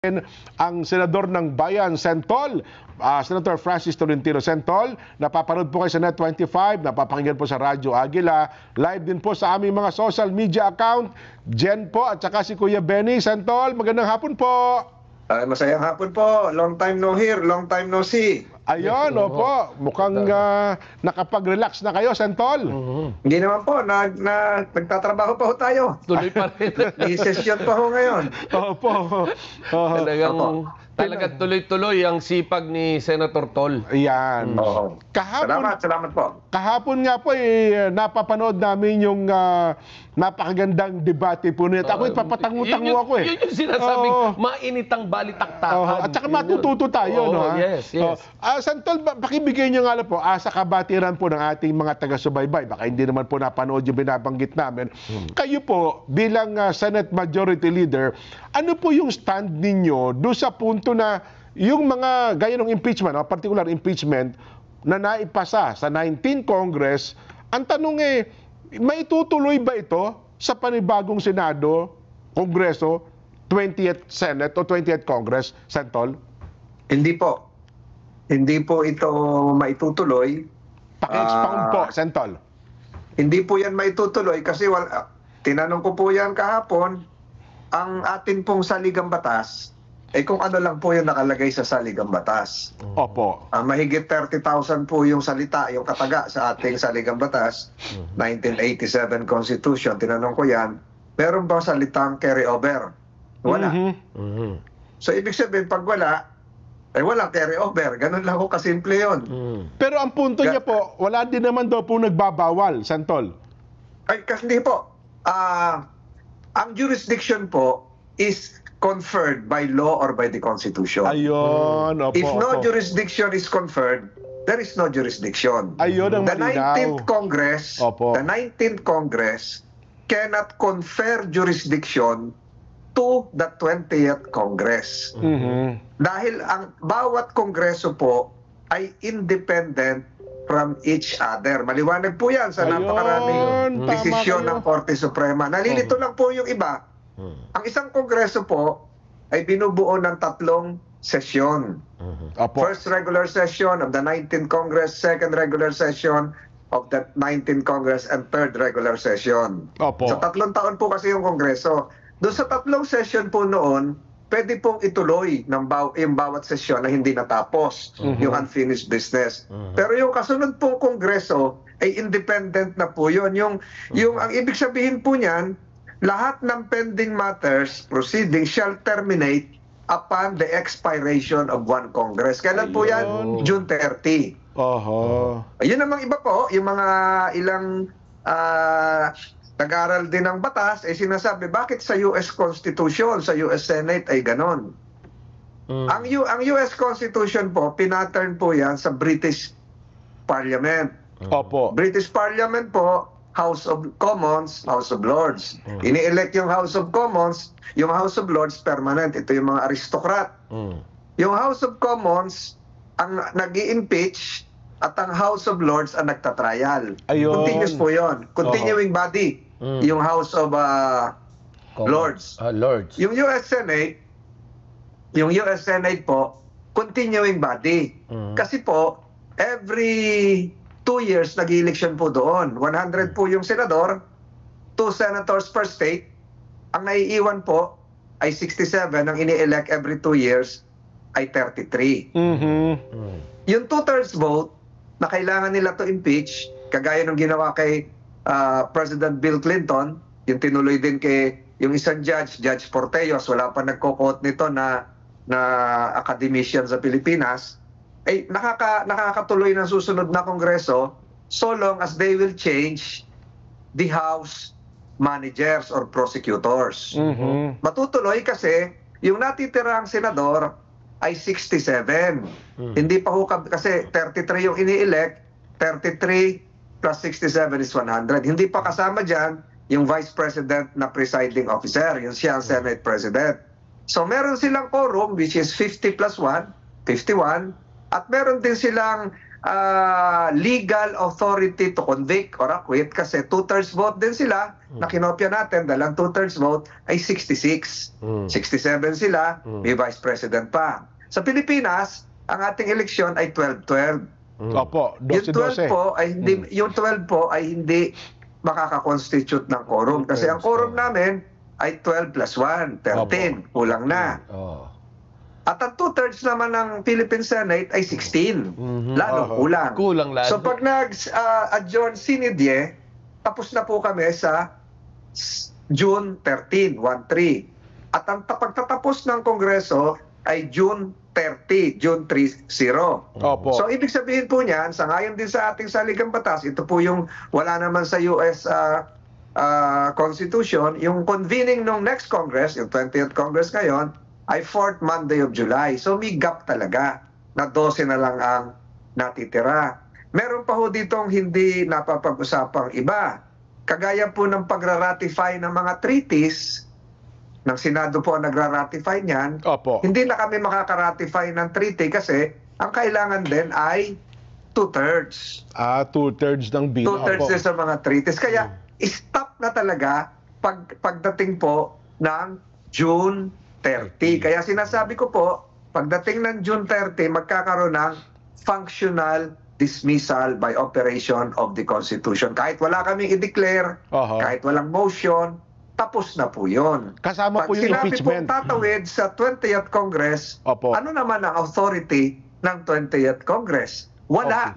ang senador ng Bayan, Sentol, Senator Francis Tolentino. Sentol, napapanood po kayo sa Net25, napapakinggan po sa Radyo Agila, live din po sa aming mga social media account, Jen po at saka si Kuya Benny. Sentol, magandang hapon po. Masayang hapon po. Long time no hear, long time no see. Ayun, opo. Mukhang nakapag-relax na kayo, Sentol. Hindi naman po, nagtatrabaho pa ho tayo. Tuloy pa rin. May session pa ho ngayon. Opo. Talagang tuloy-tuloy ang sipag ni Senator Tol. Ayan. Oo. Salamat po. Kahapon nga po, napapanood namin yung napakagandang debate po nito. Ako, papatangu-tangu ako eh. Yun yung sinasabing mainitang balitaktakan. At saka matututo tayo, no? Yes. Santol, pakibigay nyo nga lang po, sa kabatiran po ng ating mga taga-subaybay, baka hindi naman po napanood yung binabanggit namin. Kayo po, bilang Senate Majority Leader, ano po yung stand ninyo doon sa punto na yung mga gaya ng impeachment, particular impeachment, na naipasa sa 19th Congress, ang tanong may tutuloy ba ito sa panibagong Senado, Kongreso, 20th Senate o 20th Congress, Santol? Hindi po. Hindi po ito maitutuloy. Paki-expound po, Santol. Hindi po yan maitutuloy kasi tinanong ko po yan kahapon, ang atin pong saligang batas, kung ano lang po yung nakalagay sa saligang batas. Opo. Mahigit 30,000 po yung salita, yung kataga sa ating saligang batas, 1987 Constitution. Tinanong ko yan, meron bang salitang carry over? Wala. So ibig sabihin, pag wala, walang carry over. Ganun lang ho kasimple yun. Pero ang punto niya po, wala din naman daw po nagbabawal, Santol. Kasi hindi po. Ang jurisdiction po is conferred by law or by the Constitution. Ayun, opo. If no jurisdiction is conferred, there is no jurisdiction. Ayun ang The malinaw. 19th Congress, Opo. the 19th Congress cannot confer jurisdiction to the 20th Congress. Dahil ang bawat kongreso po ay independent from each other. Maliwanag po yan sa Ayun, napakaraming tama desisyon kayo. ng Korte Suprema. Nalilito lang po yung iba. Ang isang kongreso po ay binubuo ng 3 sesyon. Opo. First regular session of the 19th Congress, second regular session of the 19th Congress, and third regular session. Opo. Sa 3 taon po kasi yung kongreso. Doon sa 3 session po noon, pwede pong ituloy ng yung bawat sesyon na hindi natapos, yung unfinished business. Pero yung kasunod pong kongreso ay independent na po yun. Ang ibig sabihin po niyan, lahat ng pending matters proceeding shall terminate upon the expiration of one Congress. Kailan po yan? June 30. Oho. Ayun namang iba po, yung mga ilang nag-aral din ng batas, sinasabi, bakit sa US Constitution, sa US Senate ay ganon? Ang US Constitution po, pinattern po yan sa British Parliament. Opo. British Parliament po, House of Commons, House of Lords. Ini-elect yung House of Commons, yung House of Lords permanent. Ito yung mga aristocrat. Yung House of Commons ang nag-i-impeach at ang House of Lords ang nagtatrial. Ayun. Continuous po yun. Continuing body. Yung House of Lords. Lords. Yung US Senate po, continuing body. Kasi po, every 2 years nag-election po doon. 100 po yung senador, 2 senators per state. Ang naiiwan po ay 67. Ang ini-elect every 2 years ay 33. Yung 2/3 vote na kailangan nila to impeach, kagaya ng ginawa kay President Bill Clinton, yung tinuloy din kay yung isang judge, Judge Porteos, wala pa nagko-quote nito na academician sa Pilipinas, ay nakakatuloy ng susunod na kongreso so long as they will change the House managers or prosecutors. Matutuloy kasi yung natitirang senador ay 67. Hindi pa ho kasi 33 yung ini-elect, 33 plus 67 is 100. Hindi pa kasama dyan yung Vice President na presiding officer, yung siya ang Senate President. So meron silang quorum which is 50 plus 1, 51. At meron din silang legal authority to convict or acquit kasi 2/3 vote din sila na kinopya natin dahil ang 2/3 vote ay 66. 67 sila, may vice president pa. Sa Pilipinas, ang ating eleksyon ay 12-12. Opo, Yung 12-12. 12 po ay hindi yung 12 po ay hindi makaka-constitute ng quorum kasi ang quorum namin ay 12 plus 1, 13, kulang na. Oh. At ang 2/3 naman ng Philippine Senate ay 16. Lalo kulang. Kulang lalo. So pag nag-adjourn sinidye, tapos na po kami sa June 13, 1-3. At ang pagtatapos ng Kongreso ay June 30, June 30. Opo. So ibig sabihin po niyan, sangayon din sa ating saligang batas, ito po yung wala naman sa US Constitution, yung convening ng next Congress, yung 20th Congress ngayon, ay 4th Monday of July. So may gap talaga na 12 na lang ang natitira. Meron pa ho ditong hindi napapag-usapang iba. Kagaya po ng pagra-ratify ng mga treaties, ng Senado po ang nagra-ratify niyan, Opo. hindi na kami makaka-ratify ng treaty kasi ang kailangan din ay 2/3. 2/3 ng bill. 2/3 Opo. din sa mga treaties. Kaya stop na talaga pagdating po ng June 30. Kaya sinasabi ko po, pagdating ng June 30, magkakaroon ng functional dismissal by operation of the Constitution. Kahit wala kaming i-declare, Aha. kahit walang motion, tapos na po yun. Kasama po Pag yung sinabi impeachment. pong tatawid sa 20th Congress, Opo. ano naman ang authority ng 20th Congress? Wala.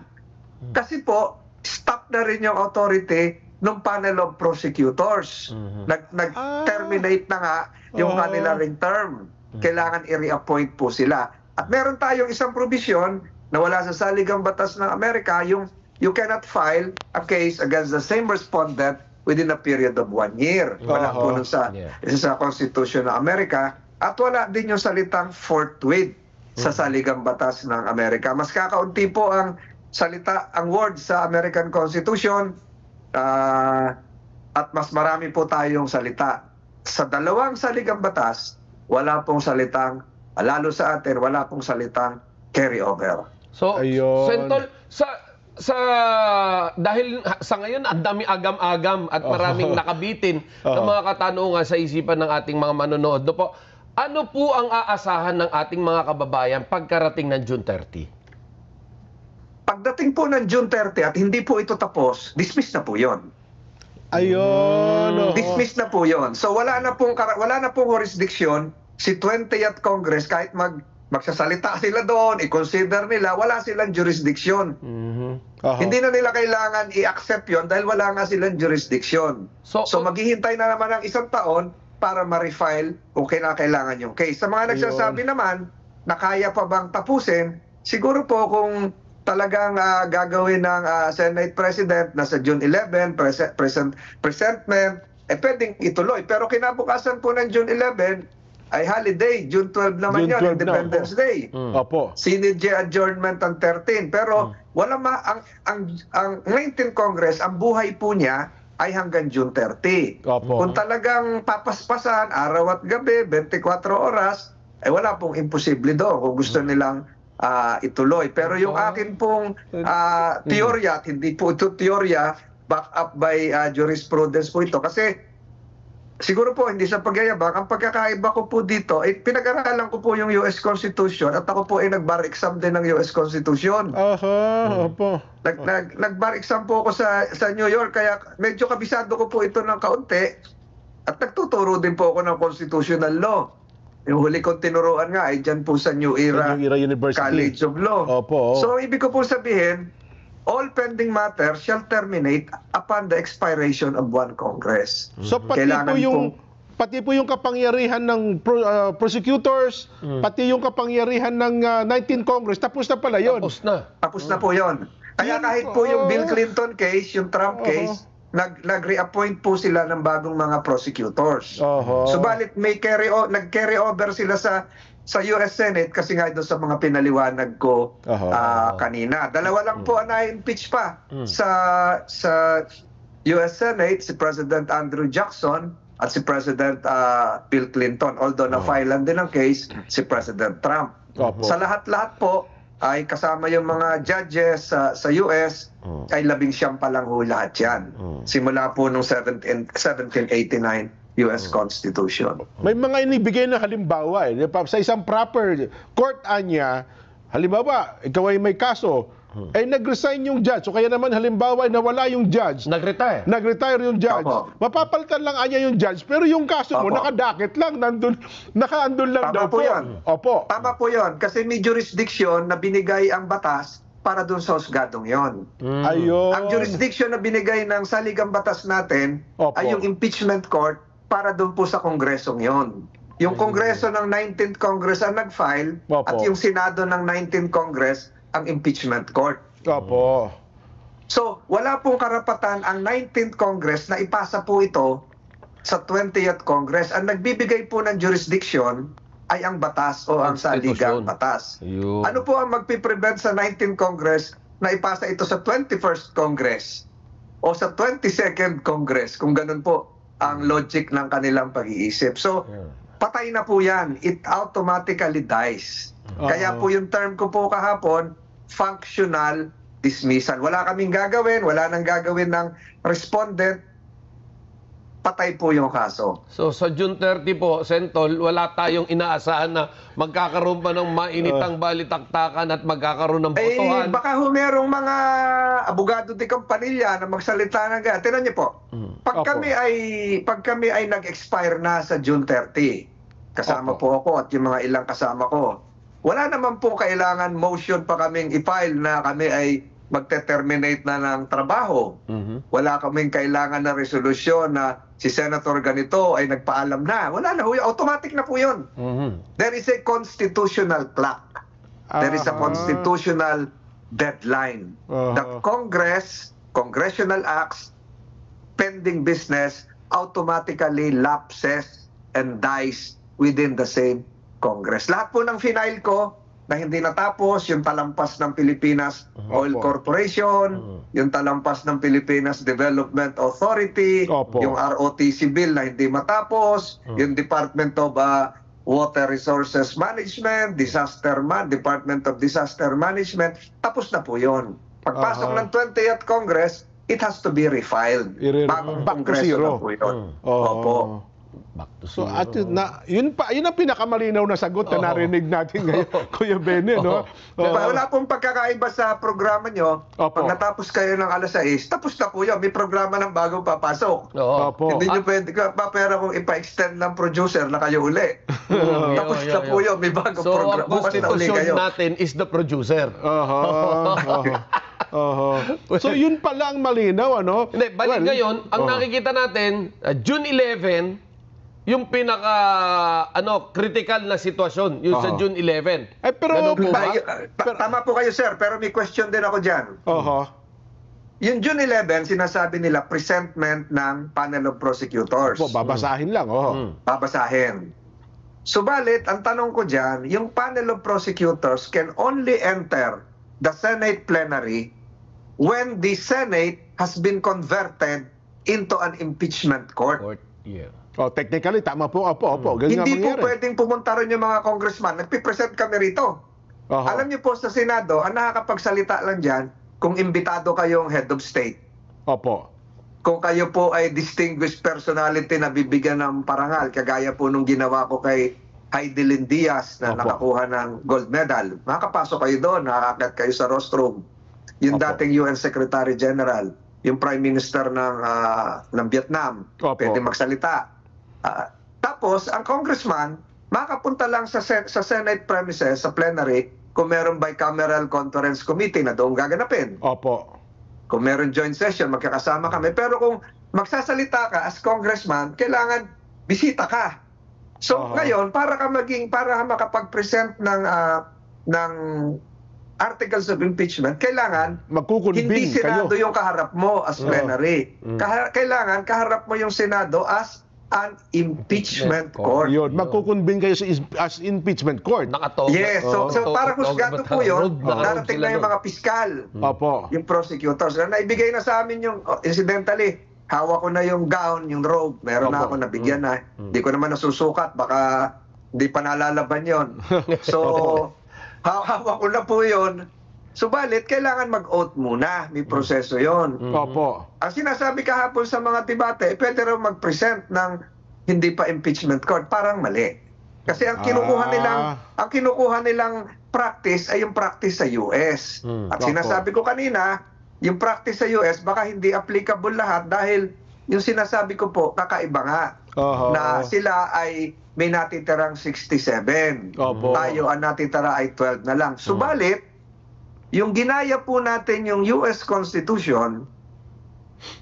Kasi po, stop na rin yung authority ng panel of prosecutors. Nag-terminate na nga yung kanila ring term. Kailangan i-reappoint po sila. At meron tayong isang provision na wala sa saligang batas ng Amerika, yung you cannot file a case against the same respondent within a period of 1 year. Wala po nun sa Constitution ng Amerika. At wala din yung salitang forthwith sa saligang batas ng Amerika. Mas kakaunti po ang salita, ang word sa American Constitution, at mas marami po tayong salita. Sa dalawang saligang batas, wala pong salitang, lalo sa atin, wala pong salitang carryover. So, Ayun. Sentol, dahil sa ngayon ang dami agam-agam at maraming nakabitin ng mga katanungan sa isipan ng ating mga manonood. No po, ano po ang aasahan ng ating mga kababayan pagkarating ng June 30? Pagdating po ng June 30 at hindi po ito tapos, dismiss na po yon. Ayun. oo. Dismiss na po yon. So wala na pong jurisdiction si 20th Congress kahit magsasalita sila doon, i-consider nila, wala silang jurisdiction. Aha. Hindi na nila kailangan i-accept yon dahil wala nga silang jurisdiction. So, So maghihintay na naman ng 1 taon para ma-refile kung kailangan yung case. Sa mga nagsasabi naman na kaya pa bang tapusin, siguro po kung talagang gagawin ng Senate President na sa June 11, presentment, pwedeng ituloy. Pero kinabukasan po ng June 11 ay holiday. June 12 naman June 12 yun, na, Independence Day. Opo. Sinidye adjournment ang 13. Pero wala ang 19th Congress, ang buhay po niya ay hanggang June 30. Opo. Kung talagang papaspasan, araw at gabi, 24 oras, ay wala pong imposible doon kung gusto nilang ituloy. Pero yung akin pong teorya, at hindi po ito teorya, back up by jurisprudence po ito. Kasi siguro po, hindi sa pagyayabang, ang pagkakaiba ko po dito, pinag-aralan ko po yung US Constitution at ako po ay nag-bar exam din ng US Constitution. Aha, opo. Nag-bar exam po ako sa New York, kaya medyo kabisado ko po ito ng kaunti at nagtuturo din po ako ng constitutional law. Yung huli kong tinuruan nga ay dyan po sa New Era, New Era University. College of Law. Opo. So ibig ko po sabihin, all pending matters shall terminate upon the expiration of one Congress. So pati Kailangan po yung kapangyarihan ng prosecutors, pati yung kapangyarihan ng 19th Congress, tapos na pala yun. Tapos na na. po yon. Kaya kahit po yung Bill Clinton case, yung Trump case, nag-reappoint po sila ng bagong mga prosecutors. Subalit nag-carry over sila sa US Senate kasi nga doon sa mga pinaliwanag ko kanina. Dalawa lang po ang na-impeach pa sa US Senate, si President Andrew Jackson at si President Bill Clinton. Although na-filean din ang case si President Trump. Sa lahat-lahat po, ay kasama yung mga judges sa US, ay 19 pa lang ho lahat yan. Simula po nung 1789 US Constitution. May mga inibigay na halimbawa sa isang proper court anya, halimbawa, ikaw ay may kaso, ay nag-resign yung judge. O kaya naman halimbawa ay nawala yung judge. Nag-retire. Nag-retire yung judge. Opo. Mapapalitan lang anya yung judge, pero yung kaso mo Opo. nakadakit lang, nakaandun lang Tama daw po po. yan. Opo. Tama po yon, kasi may jurisdiction na binigay ang batas para dun sa husgadong yon. Ayun. Ang jurisdiction na binigay ng saligang batas natin Opo. ay yung impeachment court para dun po sa kongresong yon. Yung kongreso ng 19th Congress ang nag-file Opo. at yung Senado ng 19th Congress ang impeachment court. Opo. So, wala pong karapatan ang 19th Congress na ipasa po ito sa 20th Congress. Ang nagbibigay po ng jurisdiction ay ang batas o ang saligang batas. Ayun. Ano po ang magpiprevent sa 19th Congress na ipasa ito sa 21st Congress o sa 22nd Congress, kung ganun po ang logic ng kanilang pag-iisip. So, patay na po yan. It automatically dies. Kaya po yung term ko po kahapon, functional dismissal. Wala kaming gagawin, wala nang gagawin ng respondent, patay po yung kaso. So sa June 30 po, Sentol, wala tayong inaasahan na magkakaroon pa ng mainitang balitaktakan at magkakaroon ng botohan. Baka ho merong mga abogado de Campanilla na magsalita ng ganyan. Tingnan niyo po, pag Opo. kami ay nag-expire na sa June 30, kasama po ako at yung mga ilang kasama ko, wala naman po kailangan motion pa kaming i-file na kami ay magte-terminate na ng trabaho. Wala kaming kailangan na resolusyon na si Senator ganito ay nagpaalam na. Wala na ho, automatic na po yun. There is a constitutional clock. There is a constitutional deadline. The Congress, congressional acts, pending business, automatically lapses and dies within the same Congress. Lahat po ng final ko na hindi natapos, yung talampas ng Pilipinas Oil Opo. Corporation, yung talampas ng Pilipinas Development Authority, Opo. yung ROTC bill na hindi matapos, yung Department of Water Resources Management, Department of Disaster Management, tapos na po yun. Pagpasok ng 20th Congress, it has to be refiled. Bagong Back to Kongreso zero. na po yun. Oo. Opo. Back to So zero. at yun ang pinakamalinaw na sagot na narinig natin ngayon, Kuya Benny, no? Diba, wala pong pagkakaiba sa programa nyo. Opo. Pag natapos kayo ng alas 6, tapos na po yun. May programa ng bagong papasok. Oo. Opo. Hindi nyo pwede pa pera kung ipa-extend ng producer na kayo uli. Tapos na po yun. May bagong So programa. ang Bukas na uli constitution kayo. natin is the producer. So yun pala ang malinaw, ano? Hindi, balik ngayon, ang nakikita natin, June 11, yung pinaka critical na sitwasyon, yung sa June 11. Pero Ganun po ba? Tama po kayo, sir. Pero may question din ako dyan. Yung June 11, sinasabi nila presentment ng panel of prosecutors. Babasahin lang, Babasahin. Subalit, ang tanong ko dyan, yung panel of prosecutors can only enter the Senate plenary when the Senate has been converted into an impeachment court. Yeah. Technically, tama po, opo. Ganyan Hindi po mangyari. pwedeng pumunta rin yung mga congressman. Nagpipresent kami rito. Alam niyo po sa Senado, ang nakakapagsalita lang dyan kung imbitado kayong head of state. Opo. Kung kayo po ay distinguished personality na bibigyan ng parangal, kagaya po nung ginawa ko kay Heidelin Diaz na Opo. nakakuha ng gold medal, makakapasok kayo doon, nakakakit kayo sa rostrum. Yung Opo. dating UN Secretary General, yung Prime Minister ng Vietnam, Opo. pwede magsalita. Tapos, ang congressman, makapunta lang sa Senate premises, sa plenary, kung meron bicameral conference committee na doon gaganapin. Opo. Kung meron joint session, magkakasama kami. Pero kung magsasalita ka as congressman, kailangan bisita ka. So ngayon, para ka makapag-present ng articles of impeachment, kailangan Magkukunbing hindi Senado kayo. yung kaharap mo as plenary. Kailangan kaharap mo yung Senado as an impeachment court. Yun, magkukunbing kayo as impeachment court. Nakatog. Yes, so para husgado po yun, darating na yung mga piskal, Opo. yung prosecutors. Naibigay na sa amin yung, incidentally, hawak ko na yung gown, yung robe, meron na ako, nabigyan na. Hindi ko naman nasusukat, baka hindi pa nalalaban yon. So, hawak ko na po yun. Subalit, kailangan mag-oath muna. May proseso yon. Opo. Ang sinasabi kahapon sa mga debate, pwede raw mag-present ng hindi pa impeachment court. Parang mali. Kasi ang kinukuha nilang practice ay yung practice sa US. At Opo. sinasabi ko kanina, yung practice sa US baka hindi applicable lahat dahil yung sinasabi ko po, kakaiba nga. Oho. Na sila ay may natitirang 67. Opo. Tayo ang natitira ay 12 na lang. Subalit, yung ginaya po natin yung US Constitution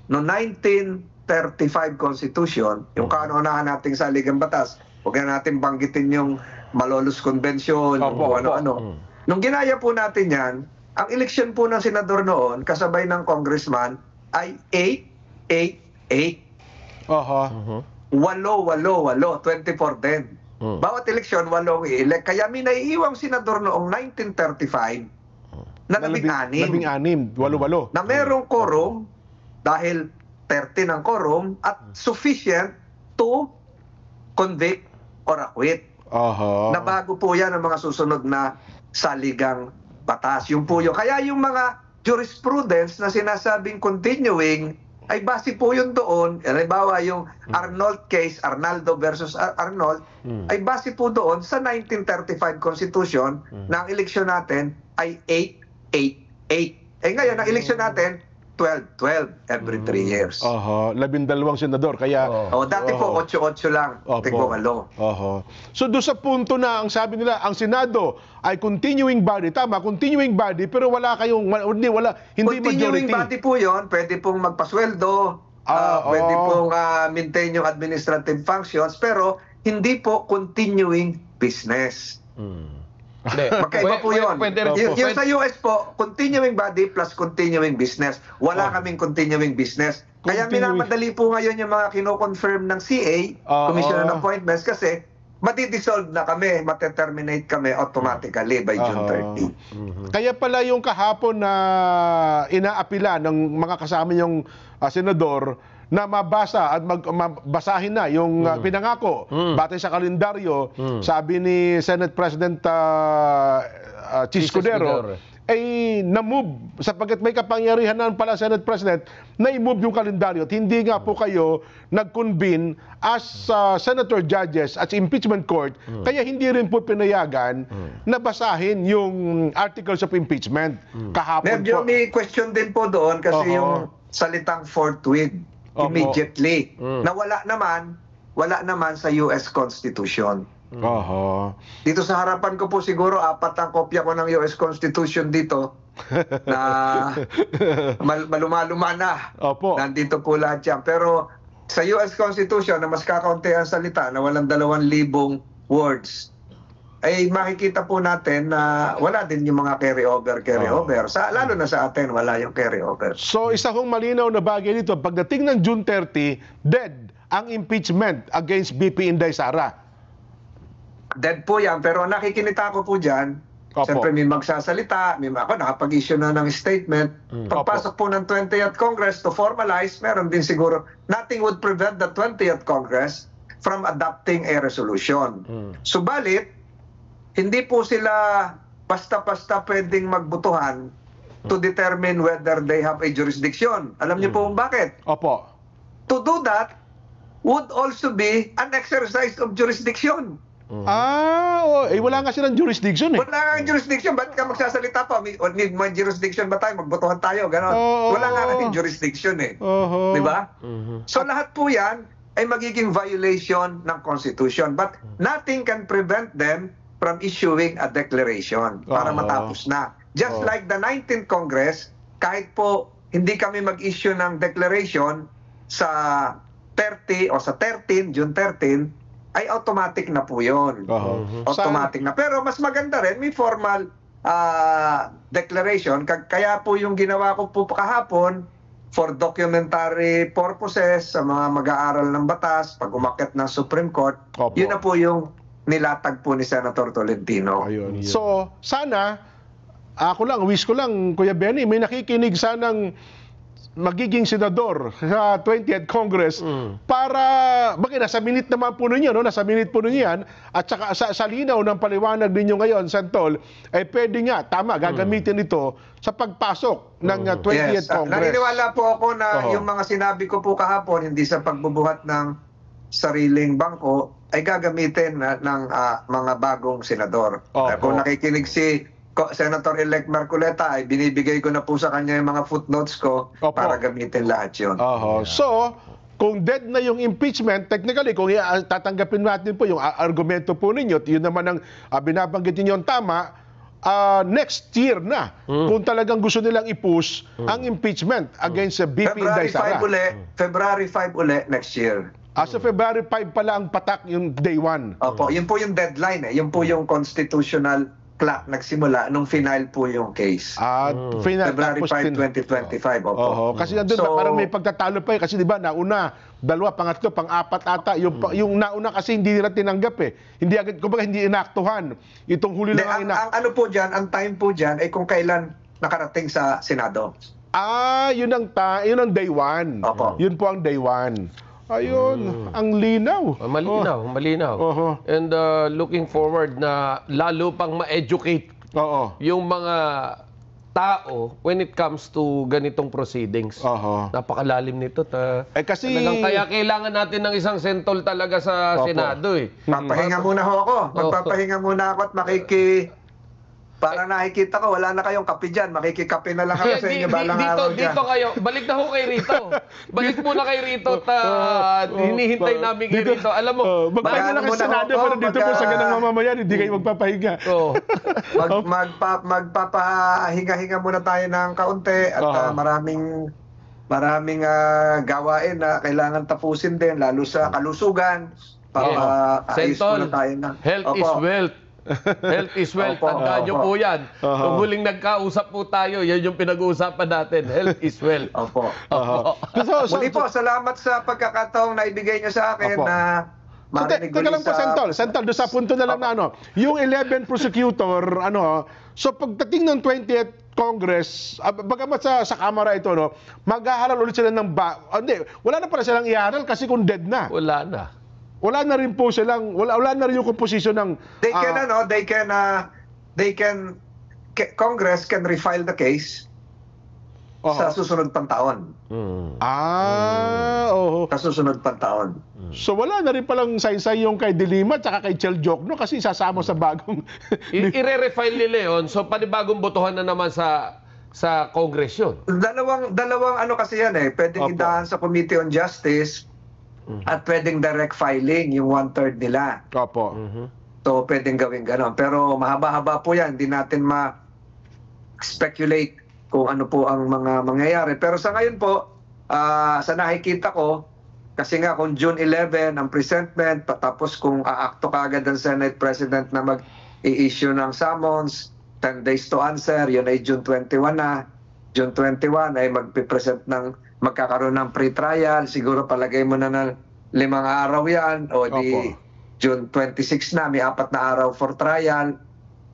no 1935 Constitution, yung kanunahan nating saligang batas, huwag na natin banggitin yung Malolos Convention, yung Opo, ano-ano. Nung ginaya po natin yan, ang eleksyon po ng senador noon, kasabay ng congressman, ay 8-8-8. Oho. 8-8-8, 24 din. Bawat eleksyon, 8 i-elect. Kaya may naiiwang senador noong 1935 na 16. 16, 8-8. Na merong quorum dahil 13 ang quorum at sufficient to convict or acquit. Oho. Na bago po yan ang mga susunod na saligang batas. Yung po yun. Kaya yung mga jurisprudence na sinasabing continuing ay base po yun doon. Halimbawa yung Arnold case, Arnaldo versus Arnold, ay base po doon sa 1935 Constitution na ang eleksyon natin ay 8-8-8. Eh ngayon, ang eleksyon natin, 12-12 every 3 years. Oho. 12 senador. Kaya... O, dati po, 8-8 lang. Tigbo 8. Oho. So doon sa punto na ang sabi nila, ang Senado ay continuing body. Tama, continuing body, pero wala kayong, hindi Continuing majority. body po yun, pwede pong magpasweldo, pwede pong maintain yung administrative functions, pero hindi po continuing business. Magkaiba po yun. Yung sa US po, continuing body plus continuing business. Wala kaming continuing business. Kaya minamadali po ngayon yung mga kino-confirm ng CA, Commission on Appointments, kasi mati-dissolve na kami, mate-terminate kami automatically by June 30. Kaya pala yung kahapon na inaapila ng mga kasama yung senador na mabasa at mabasahin na yung pinangako batay sa kalendaryo, sabi ni Senate President Chis Escudero, ay na-move sapagkat may kapangyarihan na pala Senate President na i-move yung kalendaryo at hindi nga po kayo nag-convene as senator judges at impeachment court, kaya hindi rin po pinayagan na basahin yung articles of impeachment kahapon Medyo po. may question din po doon kasi yung salitang forthwith, immediately, na wala naman sa US Constitution. Oho. Dito sa harapan ko po siguro 4 ang kopya ko ng US Constitution dito na maluma-luma na. Opo. Nandito po lahat yan. Pero sa US Constitution na mas kakaunti ang salita na walang 2,000 words, ay makikita po natin na wala din yung mga carry-over. Lalo na sa atin, wala yung carry-over. So isa hong malinaw na bagay dito, pagdating ng June 30, dead ang impeachment against BP Inday Sara. Dead po yan, pero nakikinita ko po dyan. Opo. Siyempre may magsasalita, ako nakapag-issue na ng statement. Pagpasok po ng 20th Congress to formalize, meron din siguro, nothing would prevent the 20th Congress from adopting a resolution. Subalit, hindi po sila basta-basta pwedeng magbutuhan to determine whether they have a jurisdiction. Alam niyo po kung bakit? Opo. To do that would also be an exercise of jurisdiction. Wala nga silang jurisdiction eh. Wala nga jurisdiction, ba't ka magsasalita pa? May jurisdiction ba tayo? Magbotohan tayo, gano'n. Wala nga natin jurisdiction eh. Di ba? So lahat po yan ay magiging violation ng Constitution. But nothing can prevent them from issuing a declaration para matapos na. Just like the 19th Congress, kahit po hindi kami mag-issue ng declaration sa 30 o sa 13, June 13, ay automatic na po yun. Automatic na. Pero mas maganda rin, may formal declaration. Kaya po yung ginawa ko po kahapon for documentary purposes sa mga mag-aaral ng batas, pag umakyat ng Supreme Court, yun na po yung nilatag po ni Senator Tolentino. Ayun. So, sana, wish ko lang, Kuya Benny, may nakikinig sanang magiging senador sa 20th Congress para, bakit nasa minute naman po ninyo, no? Nasa minute po ninyo yan, at saka sa linaw ng paliwanag ninyo ngayon, Santol, ay pwede nga, tama, gagamitin ito sa pagpasok ng 20th Congress. Naniniwala po ako na yung mga sinabi ko po kahapon, hindi sa pagbubuhat ng sariling bangko, ay gagamitin ng mga bagong senador. Kung nakikinig si Senator-elect Marcoleta, ay binibigay ko na po sa kanya yung mga footnotes ko para gamitin lahat yun. So, kung dead na yung impeachment, technically, kung tatanggapin natin po yung argumento po ninyo, yun naman ang binabanggit ninyo ang tama, next year na, kung talagang gusto nilang i-push ang impeachment against BP Inday Sara. February 5 uli next year. Sa February 5 pala ang patak yung day 1. Opo, yun po yung deadline eh. Yun po yung constitutional clock nagsimula nung final po yung case. Final, February tapos 5, 2025. Opo. Kasi nandun, parang may pagtatalo pa eh. Kasi di ba, nauna, dalawa, pangatlo, pang-apat ata. Yung nauna kasi hindi nila tinanggap eh. Hindi agad, kumbaga hindi inaktuhan. Itong huli lang ang ano po dyan, ang time po dyan ay kung kailan nakarating sa Senado. Yun ang day 1. Opo. Yun po ang day 1. Ayun, ang linaw. Malinaw. And looking forward na lalo pang ma-educate yung mga tao when it comes to ganitong proceedings. Napakalalim nito. Kasi kaya kailangan natin ng isang sentol talaga sa Senado eh. Magpahinga muna ho ako. Magpapahinga muna ako at para nakikita ko, wala na kayong kape dyan. Makikikape na lang ako sa inyo balang araw dyan. Dito kayo. Balik na ho kay Rito. Balik muna kay Rito. Hinihintay namin kay Rito. Alam mo, magpahinga lang sa Senado, pero dito po sa ganang mamamayan, hindi kayo magpapahinga. Magpapahinga-hinga muna tayo ng kaunti at maraming gawain na kailangan tapusin din, lalo sa kalusugan. Ayos muna tayo na. Health is wealth. Health is wealth. Tandaan nyo po yan. Kung huling nagkausap po tayo, yan yung pinag-uusapan natin. Health is wealth. Muli po, salamat sa pagkakataong na ibigay nyo sa akin na marinig Teka lang po, Santol, doon sa punto na lang na yung 11 prosecutor, so pagdating ng 20th Congress, bagamat sa Kamara ito, maghahalal ulit sila ng wala na pala silang iharal kasi kung dead na. Wala na rin po silang, wala na rin yung composition ng... Congress can refile the case sa susunod pang taon. Sa susunod pang taon. So wala na rin palang saysay yung kay Dilima at kay Chel Jokno kasi sasama sa bagong... I-refile nila yun, so panibagong botohan na naman sa Congress yun. Dalawang ano kasi yan eh, pwedeng idahan sa Committee on Justice at pwedeng direct filing, yung 1/3 nila. So, pwedeng gawin gano'n. Pero mahaba-haba po yan. Hindi natin ma-speculate kung ano po ang mga mangyayari. Pero sa ngayon po, sa nakikita ko, kasi nga kung June 11 ang presentment, tapos kung aakto kaagad ang Senate President na mag-i-issue ng summons, 10 days to answer, yun ay June 21 na. June 21 ay magkakaroon ng pre-trial, siguro palagay mo na ng 5 araw yan, o di June 26 na, may 4 na araw for trial.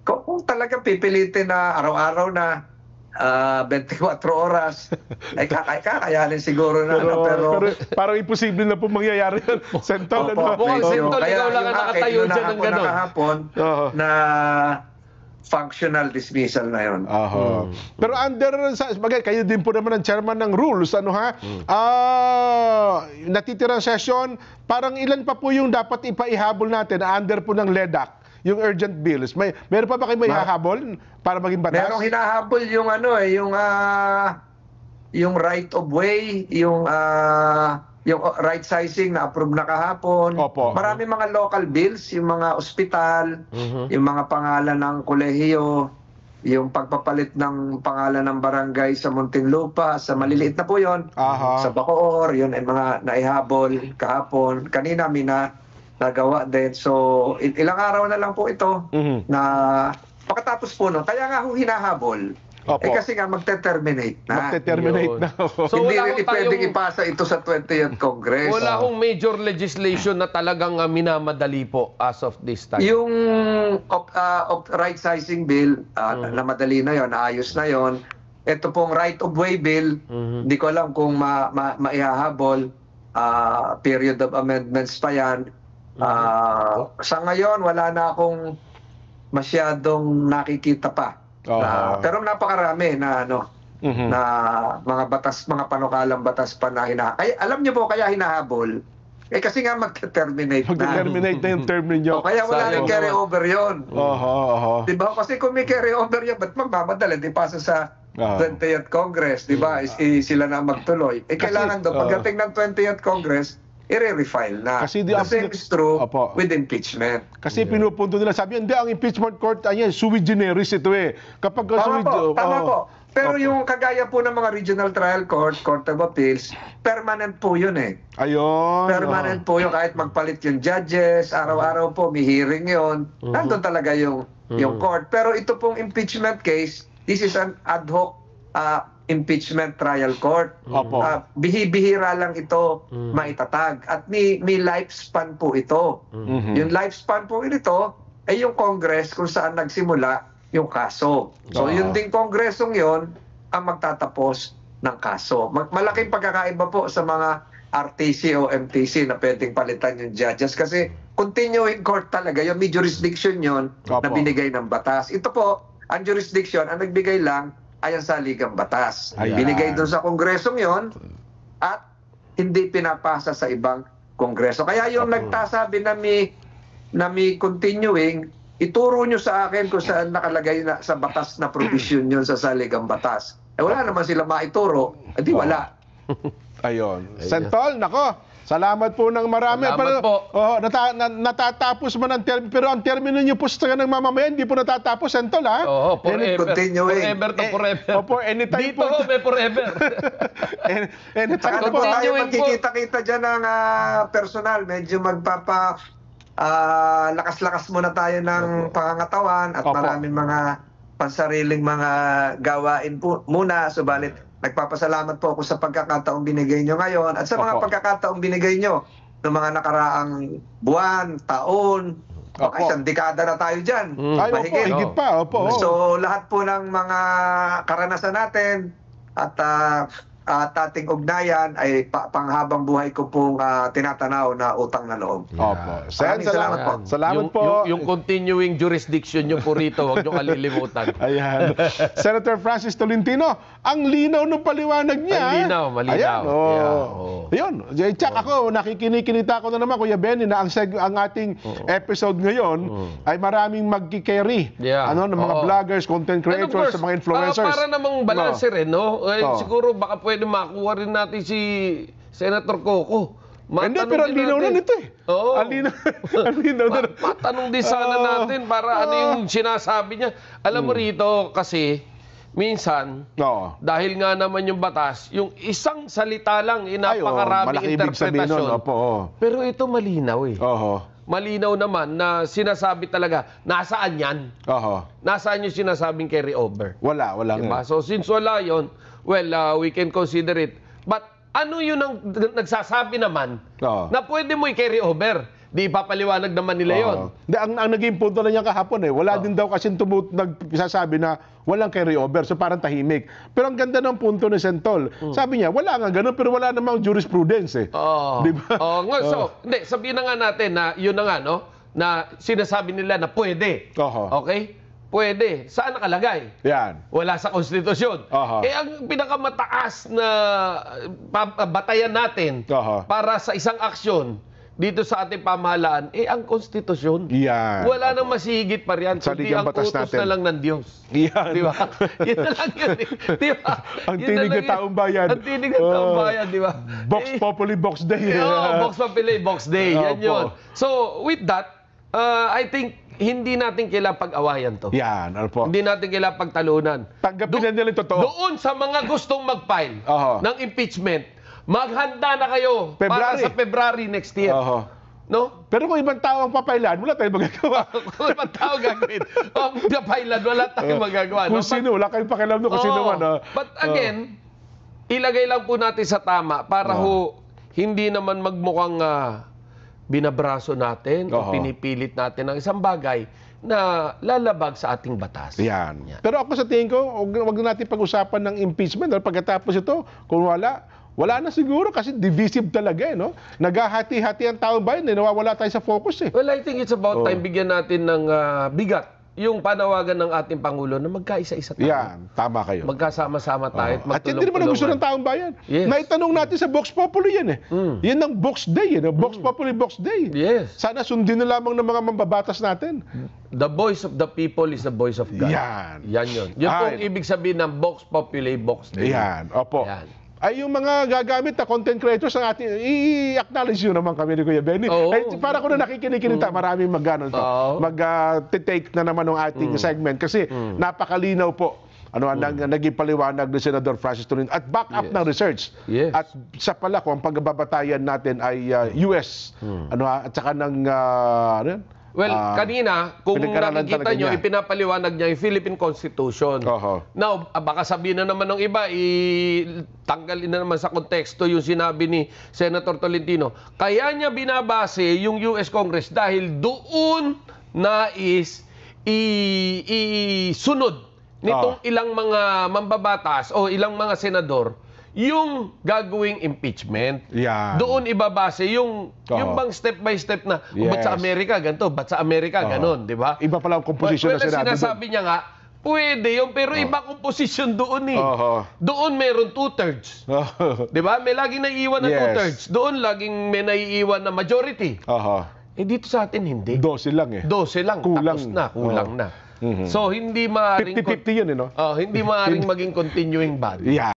Kung talagang pipilitin na araw-araw na 24 oras, ay kakayanin siguro na. Pero parang imposible na po mangyayari yan. Sentol, Sentol, ikaw lang ang nakatayo dyan ng gano'n. Nakahapon na functional dismissal na yun. Pero kayo din po naman ang chairman ng rules, natitirang session, parang ilan pa po yung dapat ipaihabol natin under po ng LEDAC, yung urgent bills. Meron pa ba kayo may hahabol para maging batas? Merong hinahabol yung yung right of way, yung right sizing na approve na kahapon. Marami mga local bills, yung mga ospital, yung mga pangalan ng kolehiyo, yung pagpapalit ng pangalan ng barangay sa Muntinlupa, sa maliliit na po yon, sa Bacoor, yun ay mga naihabol kahapon. Kanina may nagawa din. So, ilang araw na lang po ito na pagkatapos po nun. Kaya nga hinahabol. Kasi nga magte-terminate na. So, hindi rin pwedeng ipasa ito sa 20th Congress. Wala akong major legislation na talagang minamadali po as of this time. Yung right sizing bill, na madali na yon, ayos na yon. ito pong right of way bill, hindi ko alam kung maihahabol, period of amendments pa yan. Sa ngayon, wala na akong masyadong nakikita pa. Pero napakarami na na mga batas, mga panukalang batas pa na ay, alam niyo po kaya hinahabol? Kasi nga mag-terminate na. Mag-terminate na yung term ninyo. Kaya wala nang carry over yun. Diba? Kasi kung may carry over yan, ba't magmamadali? Di pasa sa 20th Congress, di ba? Sila na magtuloy. Kailangan doon, pagdating ng 20th Congress, i-refile na. Kasi the same is true with impeachment. Kasi pinupunto nila, sabi, hindi, ang impeachment court, sui generis ito eh. Kapag tama po. Pero yung kagaya po ng mga regional trial court, Court of Appeals, permanent po yun eh. Ayun. Permanent po yun, kahit magpalit yung judges, araw-araw po, may hearing yun. Nandun talaga yung court. Pero ito pong impeachment case, this is an ad hoc impeachment trial court. Bihira lang ito maitatag. At may lifespan po ito. Yung lifespan po ito ay yung Congress kung saan nagsimula yung kaso. So yun ding kongresong yon ang magtatapos ng kaso. Malaking pagkakaiba po sa mga RTC o MTC na pwedeng palitan yung judges kasi continuing court talaga yun, may jurisdiction yun na binigay ng batas. Ito po, ang jurisdiction, ang nagbigay lang ay ang saligang batas. Binigay doon sa kongresong yon at hindi pinapasa sa ibang kongreso. Kaya yung nagtasabi na may continuing, ituro nyo sa akin kung saan nakalagay na sa batas na provision yun sa saligang batas. Wala naman sila maituro, di wala. Ayun. Sentol, nako, salamat po ng marami. Salamat po. Natatapos man ang term, pero ang termino nyo po sa ng mamamayan, hindi po natatapos, Sentol, ha? Forever. Continuing. Forever to forever. Anytime dito po. may forever. Anytime Saka po. po tayo magkikita-kita dyan ng personal, medyo lakas-lakas muna tayo ng pangangatawan at maraming mga pansariling mga gawain po muna. Subalit, nagpapasalamat po ako sa pagkakataong binigay nyo ngayon at sa mga pagkakataong binigay nyo ng mga nakaraang buwan, taon, isang dekada na tayo dyan. Higit pa. So, lahat po ng mga karanasan natin at ating ugnayan ay panghabang buhay ko pong tinatanaw na utang na loob. Salamat po. Salamat po. Yung continuing jurisdiction nyo po rito, huwag nyo kalilimutan. Ayan. Senator Francis Tolentino, ang linaw ng paliwanag niya. Ang linaw, malinaw. Ayan. Ayun. Check ako, nakikinikinita ko na naman, Kuya Benny, na ang ating episode ngayon ay maraming magkikerry. Ng mga vloggers, content creators, sa mga influencers. Para namang balance rin, no? Siguro baka pwede makuha rin natin si Senator Coco. Hindi, pero ang linaw na nito eh. Ang linaw na. Matanong din sana natin para ano yung sinasabi niya. Alam mo rito kasi, minsan, dahil nga naman yung batas, yung isang salita lang, napakaraming interpretasyon. Pero ito malinaw eh. Malinaw naman na sinasabi talaga, nasaan yan? Nasaan yung sinasabing carry over? Wala diba? So since wala yun, we can consider it. But ano yun ang nagsasabi naman na pwede mo i-carry over? Di ipapaliwanag naman nila yun. Ang naging punto na niya kahapon wala din daw kasi nagsasabi na walang carry over. So parang tahimik. Pero ang ganda ng punto ni Sentol. Sabi niya, wala nga ganun pero wala namang jurisprudence eh. Diba? So, hindi, sabihin na nga natin na yun na nga, no? Na sinasabi nila na pwede. Okay? Pwede. Saan nakalagay? Yan. Wala sa konstitusyon. Ang pinakamataas na batayan natin para sa isang aksyon dito sa ating pamahalaan, ang konstitusyon. Yan. Wala nang masihigit pa riyan, kundi ang utos na lang ng Diyos. Yan. Di ba? Yun na lang yun. Di ba? Ang tinig ng taong bayan. Ang tinig ng taong bayan, di ba? Vox Populi, Vox Dei. Vox Populi, Vox Dei. Yan yun. So, with that, I think, hindi natin kailangang pag-awayan to. Yan. Hindi natin kailangang pagtalunan. Tanggapin na nila totoo. Doon sa mga gustong mag-file ng impeachment, maghanda na kayo para sa February next year. No? Pero kung ibang tao ang papailan, wala tayong magagawa. Kung ibang tao gagawin, papailan, wala tayong magagawa. Kung sino, wala kayong pakialam kung sino man. But again, ilagay lang po natin sa tama para hindi naman magmukhang binabraso natin o pinipilit natin ang isang bagay na lalabag sa ating batas. Yan. Pero ako sa tingin ko, wag na natin pag-usapan ng impeachment. Dahil pagkatapos ito, kung wala na siguro kasi divisive talaga no? Naghahati-hati ang taong bayan, nawawala tayo sa focus Well, I think it's about time bigyan natin ng bigat yung panawagan ng ating Pangulo na magkaisa-isa tayo. Yan, tama kayo. Magkasama-sama tayo at At yan din naman ang gusto ng taong bayan. Yes. Naitanong natin sa Vox Populi yan Yan ang Vox Day, Vox Populi Vox Day. Yes. Sana sundin na lamang ng mga mambabatas natin. The voice of the people is the voice of God. Yan. Yan yun. Yun pong ibig sabihin ng Vox Populi Vox Day. Yan, opo. Yan. Ay yung mga gagamit na content creators ng ating i-acknowledge nyo naman kami ni Kuya Benny. Oo. Ay, para ko na nakikinig-kinita, maraming mag-take na naman ng ating segment kasi napakalinaw po naging paliwanag ni Senador Francis Tonino at back up ng research. Yes. At sa pala kung ang pagbabatayan natin ay US at saka ng Well, kanina, kung pinag-aralan nakikita talaga nyo, niya. ipinapaliwanag niya yung Philippine Constitution. Oho. Now, baka sabihin na naman ng iba, tanggalin na naman sa konteksto yung sinabi ni Senator Tolentino. Kaya niya binabase yung US Congress dahil doon nais isunod nitong ilang mga mambabatas o ilang mga senador yung gagawing impeachment. Yan. Doon ibabase yung bang step by step na ba't sa Amerika ganito, ba't sa Amerika ganon, di ba? Iba pala ang composition Well, na sinabi sinasabi niya nga, pwede yun, pero iba composition doon Doon meron 2/3. Di ba? May laging naiiwan na 2/3. Doon laging may naiiwan na majority. Dito sa atin hindi. 12 lang 12 lang, Kulang. tapos na, kulang na. So, hindi maaring... 50-50 yun, hindi maaring maging continuing body. Yeah.